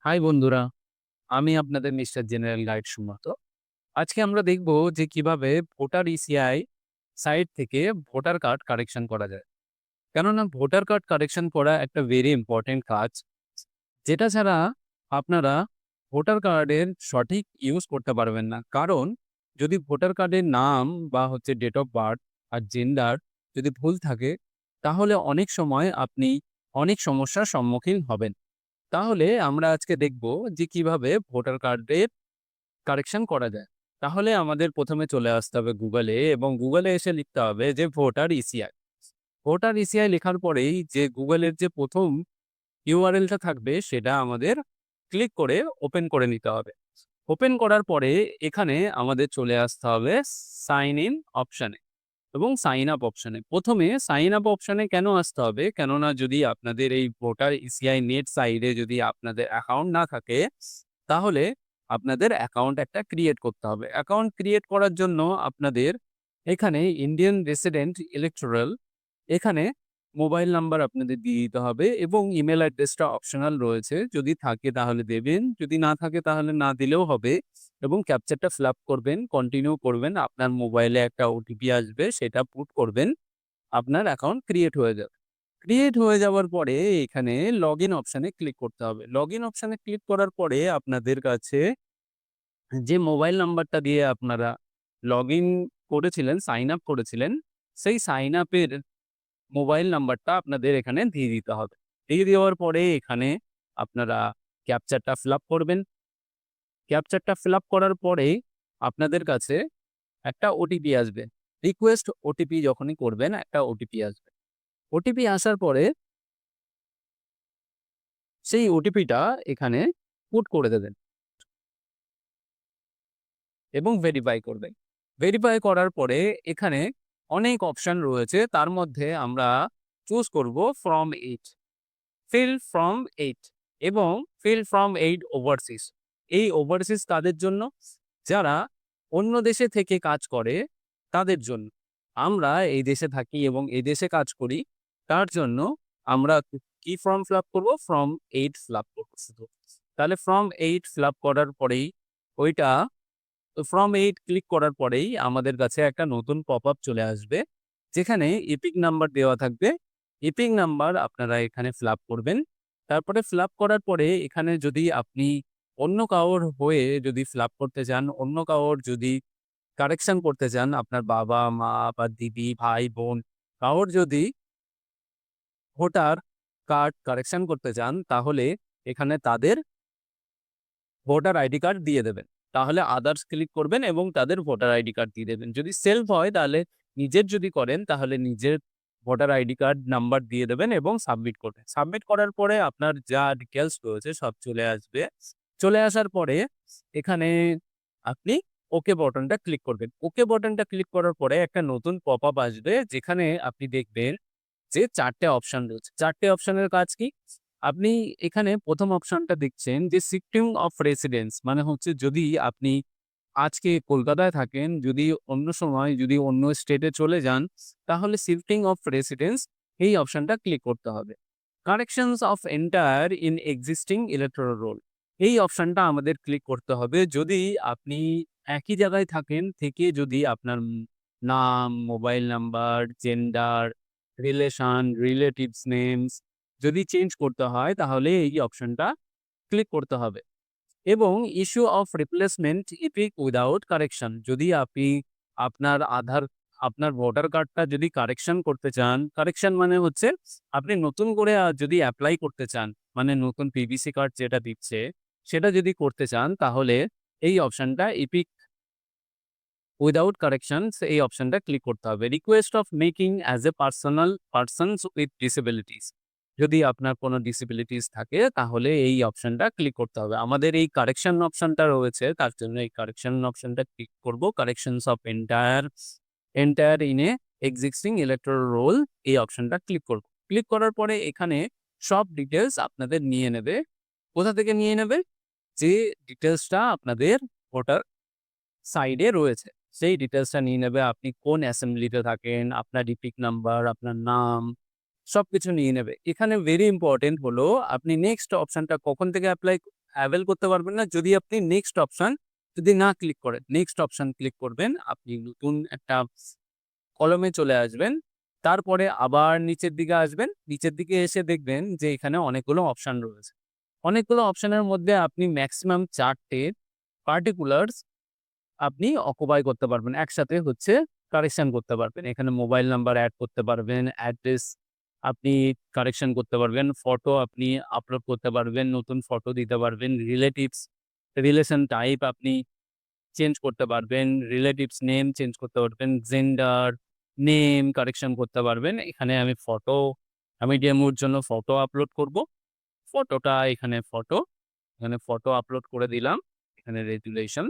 High বন্ধুরা, আমি আপনাদের মিস্টার জেনারেল গাইড সুমত। আজকে আমরা দেখব যে কিভাবে ভোটার ইসিআই সাইট থেকে ভোটার কার্ড কারেকশন করা যায়। কেননা ভোটার কার্ড কারেকশন করা একটা ভেরি ইম্পর্টেন্ট কাজ, যেটা ছাড়া আপনারা ভোটার কার্ডের সঠিক ইউজ করতে পারবেন না। কারণ যদি ভোটার কার্ডের নাম বা ডেট অফ বার্থ আর জেন্ডার যদি ভুল থাকে, তাহলে অনেক সময় আপনি অনেক সমস্যার সম্মুখীন হবেন। তাহলে আমরা আজকে দেখব যে কিভাবে ভোটার কার্ডের কারেকশন করা যায়। তাহলে আমাদের প্রথমে চলে আসতে হবে গুগলে এবং গুগলে এসে লিখতে হবে যে ভোটার ইসিআই। ভোটার ইসিআই লেখার পরেই যে গুগলের যে প্রথম ইউআরএলটা থাকবে সেটা আমাদের ক্লিক করে ওপেন করে নিতে হবে। ওপেন করার পরে এখানে আমাদের চলে আসতে হবে সাইন ইন অপশানে এবং সাইন আপ অপশানে। প্রথমে সাইন আপ অপশানে কেন আসতে হবে? কেননা যদি আপনাদের এই ভোটার ইসিআই নেট সাইটে যদি আপনাদের অ্যাকাউন্ট না থাকে, তাহলে আপনাদের অ্যাকাউন্ট একটা ক্রিয়েট করতে হবে। অ্যাকাউন্ট ক্রিয়েট করার জন্য আপনাদের এখানে ইন্ডিয়ান রেসিডেন্ট ইলেক্টোরাল এখানে মোবাইল নাম্বার আপনাদের দিয়ে দিতে হবে এবং ইমেল অ্যাড্রেসটা অপশনাল রয়েছে। যদি থাকে তাহলে দেবেন, যদি না থাকে তাহলে না দিলেও হবে এবং ক্যাপচারটা ফিল আপ করবেন, কন্টিনিউ করবেন। আপনার মোবাইলে একটা ওটিপি আসবে, সেটা পুট করবেন। আপনার অ্যাকাউন্ট ক্রিয়েট হয়ে যাবে। ক্রিয়েট হয়ে যাওয়ার পরে এখানে লগইন অপশানে ক্লিক করতে হবে। লগইন অপশানে ক্লিক করার পরে আপনাদের কাছে যে মোবাইল নাম্বারটা দিয়ে আপনারা লগইন করেছিলেন, সাইন আপ করেছিলেন, সেই সাইন আপের মোবাইল নাম্বারটা আপনাদের এখানে দিয়ে দিতে হবে। দিয়ে দেওয়ার পরে এখানে আপনারা ক্যাপচারটা ফিল আপ করবেন। ক্যাপচারটা ফিল আপ করার পরে আপনাদের কাছে একটা ওটিপি আসবে। রিকোয়েস্ট ওটিপি যখনই করবেন একটা ওটিপি আসবে। ওটিপি আসার পরে সেই ওটিপিটা এখানে পুট করে দেবেন এবং ভেরিফাই করবেন। ভেরিফাই করার পরে এখানে অনেক অপশন রয়েছে। তার মধ্যে আমরা চুজ করব ফ্রম 8, ফিল ফ্রম 8 এবং ফিল ফ্রম 8 ওভারসিজ। এই ওভারসিজ কাদের জন্য? যারা অন্য দেশে থেকে কাজ করে তাদের জন্য। আমরা এই দেশে থাকি এবং এই দেশে কাজ করি, তার জন্য আমরা কি ফর্ম ফিল আপ করবো? ফর্ম 8 ফিল আপ করবো শুধু। তাহলে ফর্ম 8 ফিল আপ করার পরেই ওইটা ফর্ম 8 ক্লিক করার পরেই আমাদের কাছে একটা নতুন পপআপ চলে আসবে, যেখানে এপিক নাম্বার দেওয়া থাকবে। এপিক নাম্বার আপনারা এখানে ফিল আপ করবেন। তারপরে ফিল আপ করার পরে এখানে যদি আপনি অন্য কারোর হয়ে যদি ফিল আপ করতে চান, অন্য কারোর যদি কারেকশন করতে চান, আপনার বাবা, মা বা দিদি, ভাই, বোন কারোর যদি ভোটার কার্ড কারেকশন করতে চান, তাহলে এখানে তাদের ভোটার আইডি কার্ড দিয়ে দেবেন। তাহলে আদার্স ক্লিক করবেন এবং তাদের ভোটার আইডি কার্ড দিয়ে দেবেন। যদি সেলফ হয় তাহলে নিজের যদি করেন তাহলে নিজের ভোটার আইডি কার্ড নাম্বার দিয়ে দেবেন এবং সাবমিট করবেন। সাবমিট করার পরে আপনার যা ডিটেইলস রয়েছে সব চলে আসবে। চলে আসার পরে এখানে আপনি ওকে বাটনটা ক্লিক করবেন। ওকে বাটনটা ক্লিক করার পরে একটা নতুন পপআপ আসবে, যেখানে আপনি দেখবেন যে ৪ টে অপশন রয়েছে। ৪ টে অপশনের কাজ কি? আপনি এখানে ১ম অপশনটা দেখছেন যে শিফটিং অফ রেসিডেন্স, মানে যদি আপনি আজকে কলকাতায় থাকেন, যদি অন্য সময় যদি অন্য স্টেটে চলে যান, তাহলে শিফটিং অফ রেসিডেন্স এই অপশনটা ক্লিক করতে হবে। Corrections of entire in existing electoral roll এই অপশনটা আমাদের ক্লিক করতে হবে। যদি আপনি একই জায়গায় থাকেন থেকে যদি আপনার নাম, mobile number, gender, relation, relatives names যদি চেঞ্জ করতে হয়, তাহলে এই অপশনটা ক্লিক করতে হবে। এবং issue of replacement epic without correction, যদি আপনি আপনার আপনার ভোটার কার্ডটা যদি কারেকশন করতে চান, কারেকশন মানে আপনি নতুন করে যদি অ্যাপ্লাই করতে চান, মানে নতুন পিভিসি কার্ড যেটা দিচ্ছে সেটা যদি করতে চান, তাহলে এই অপশনটা ইপিক উইদাউট কারেকশনস এই অপশনটা ক্লিক করতে হবে। Request of making as a persons with disabilities, যদি আপনার কোনো ডিসেবিলিটিস থাকে তাহলে এই অপশনটা ক্লিক করতে হবে। আমাদের এই কারেকশন অপশনটা রয়েছে, তার জন্য এই কারেকশন অপশনটা ক্লিক করব। Corrections of entire in a existing electoral roll এই অপশনটা ক্লিক করব। ক্লিক করার পরে এখানে সব ডিটেলস আপনাদের নিয়ে নেবে। কোথা থেকে নিয়ে নেবে? যে ডিটেলসটা আপনাদের ভোটার সাইডে রয়েছে সেই ডিটেলসটা নিয়ে নেবে। আপনি কোন অ্যাসেম্বলিতে থাকেন, আপনার ইপিক নাম্বার, আপনার নাম সবকিছু নিয়ে নেবে। এখানে ভেরি ইম্পর্টেন্ট হলো আপনি নেক্সট অপশনটা কখন থেকে অ্যাপ্লাই অ্যাভেল করতে পারবেন না যদি আপনি নেক্সট অপশন যদি না ক্লিক করেন। নেক্সট অপশন ক্লিক করবেন, আপনি নতুন একটা কলমে চলে আসবেন। তারপরে আবার নিচের দিকে আসবেন। নিচের দিকে এসে দেখবেন যে এখানে অনেকগুলো অপশন রয়েছে। অনেকগুলো অপশনের মধ্যে আপনি ম্যাক্সিমাম ৪ টে পার্টিকুলারস আপনি অকুপাই করতে পারবেন। একসাথে হচ্ছে কারেকশন করতে পারবেন। এখানে মোবাইল নাম্বার এড করতে পারবেন, অ্যাড্রেস আপনি কারেকশন করতে পারবেন, ফটো আপনি আপলোড করতে পারবেন, নতুন ফটো দিতে পারবেন, রিলেশন টাইপ আপনি চেঞ্জ করতে পারবেন, রিলেটিভস নেম চেঞ্জ করতে পারবেন, জেন্ডার, নেম কারেকশন করতে পারবেন। এখানে আমি ডেমোর জন্য ফটো আপলোড করব। এখানে ফটো আপলোড করে দিলাম। এখানে রেজুলেশন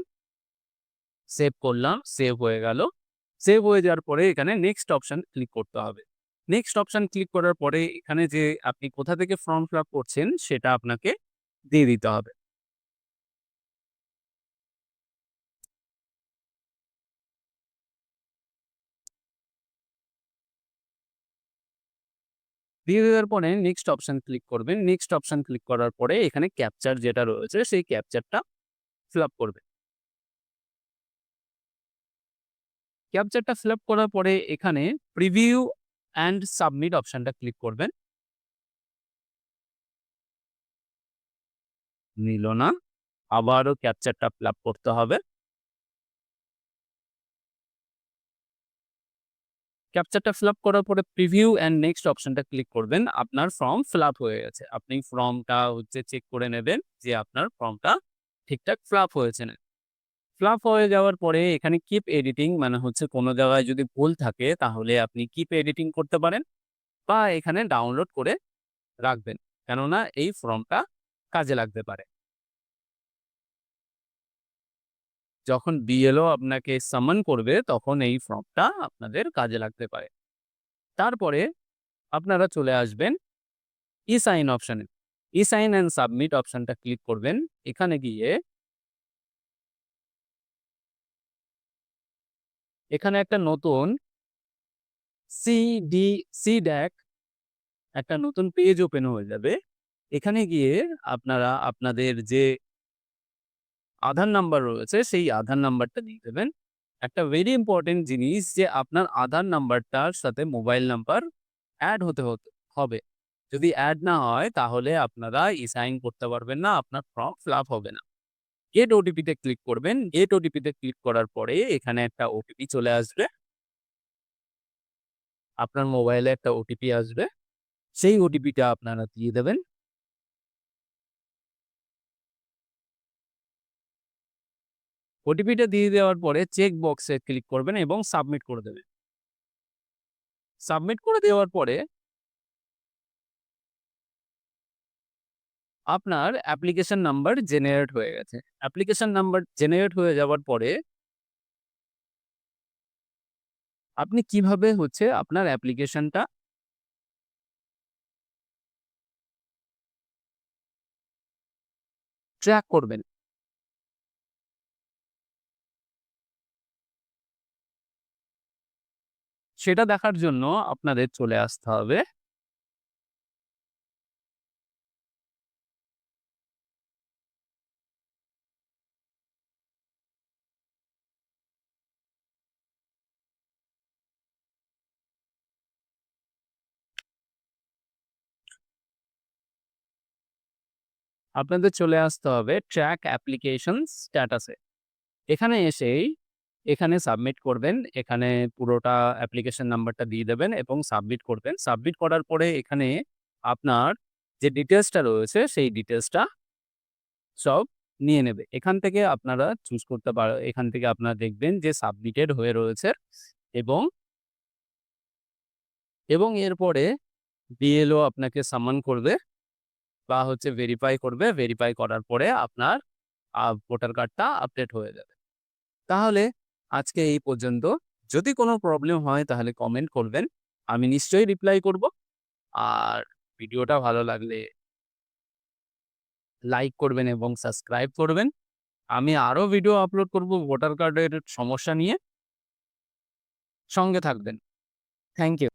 সেভ করলাম, সেভ হয়ে গেল। সেভ হয়ে যাওয়ার পরে এখানে নেক্সট অপশন ক্লিক করতে হবে। নেক্সট অপশন ক্লিক করার পরে এখানে যে আপনি কোথা থেকে ফর্ম ফিল আপ করছেন সেটা আপনাকে দিয়ে দিতে হবে। দিয়ে দেওয়ার পরে নেক্সট অপশন ক্লিক করবেন। নেক্সট অপশন ক্লিক করার পরে এখানে ক্যাপচার যেটা রয়েছে সেই ক্যাপচারটা ফিল আপ করবেন। ক্যাপচারটা ফিল আপ করার পরে এখানে প্রিভিউ অ্যান্ড সাবমিট অপশনটা ক্লিক করবেন। নিল না, আবারও ক্যাপচারটা ফিল আপ করতে হবে। ক্যাপচারটা ফিল আপ করার পরে প্রিভিউ অ্যান্ড নেক্সট অপশনটা ক্লিক করবেন। আপনার ফর্ম ফিল আপ হয়ে গেছে। আপনি ফর্মটা হচ্ছে চেক করে নেবেন যে আপনার ফর্মটা ঠিকঠাক ফিল আপ হয়েছে না। ফিল আপ হয়ে যাওয়ার পরে এখানে কিপ এডিটিং মানে হচ্ছে কোনো জায়গায় যদি ভুল থাকে তাহলে আপনি কিপ এডিটিং করতে পারেন বা এখানে ডাউনলোড করে রাখবেন। কেননা এই ফর্মটা কাজে লাগতে পারে। যখন বিএলও আপনাকে সামন করবে তখন এই ফর্মটা আপনাদের কাজে লাগতে পারে। তারপরে আপনারা চলে আসবেন ই-সাইন অপশনে। ই-সাইন অ্যান্ড সাবমিট অপশনটা ক্লিক করবেন। এখানে গিয়ে এখানে একটা নতুন সিড্যাক একটা নতুন পেজ ওপেন হয়ে যাবে। এখানে গিয়ে আপনারা আপনাদের যে আধার নাম্বার রয়েছে সেই আধার নাম্বারটা দিয়ে দেবেন। একটা ভেরি ইম্পোর্টেন্ট জিনিস যে আপনার আধার নাম্বারটার সাথে মোবাইল নাম্বার এড হতে হবে। যদি এড না হয় তাহলে আপনারা ই-সাইন করতে পারবেন না, আপনার ফর্ম ফিল আপ হবে না। গেট ওটিপিতে ক্লিক করবেন। গেট ওটিপিতে ক্লিক করার পরে এখানে একটা ওটিপি চলে আসবে। আপনার মোবাইলে একটা ওটিপি আসবে। সেই ওটিপিটা আপনারা দিয়ে দেবেন। ওটিপিটা দিয়ে দেওয়ার পরে চেক বক্সে ক্লিক করবেন এবং সাবমিট করে দেবেন। সাবমিট করে দেওয়ার পরে আপনার অ্যাপ্লিকেশন নাম্বার জেনারেট হয়ে গেছে। অ্যাপ্লিকেশন নাম্বার জেনারেট হয়ে যাওয়ার পরে আপনি কিভাবে হচ্ছে আপনার অ্যাপ্লিকেশনটা ট্র্যাক করবেন। সেটা দেখার জন্য আপনাদের চলে আসতে হবে ট্র্যাক অ্যাপ্লিকেশন স্ট্যাটাসে। এখানে এসেই এখানে সাবমিট করবেন। এখানে পুরোটা অ্যাপ্লিকেশন নাম্বারটা দিয়ে দেবেন এবং সাবমিট করবেন। সাবমিট করার পরে এখানে আপনার যে ডিটেইলসটা রয়েছে সেই ডিটেইলসটা সব নিয়ে নেবে। এখান থেকে আপনারা চুজ করতে এখান থেকে আপনারা দেখবেন যে সাবমিটেড হয়ে রয়েছে এবং এরপরে বিএলও আপনাকে সামন করবে বা হচ্ছে ভেরিফাই করবে। ভেরিফাই করার পরে আপনার ভোটার কার্ডটা আপডেট হয়ে যাবে। তাহলে আজকে এই পর্যন্ত। যদি কোনো প্রবলেম হয় তাহলে কমেন্ট করবেন। আমি নিশ্চয়ই রিপ্লাই করব। আর ভিডিওটা ভালো লাগলে লাইক করবেন এবং সাবস্ক্রাইব করবেন। আমি আরো ভিডিও আপলোড করব ভোটার কার্ডের সমস্যা নিয়ে। সঙ্গে থাকবেন। Thank you.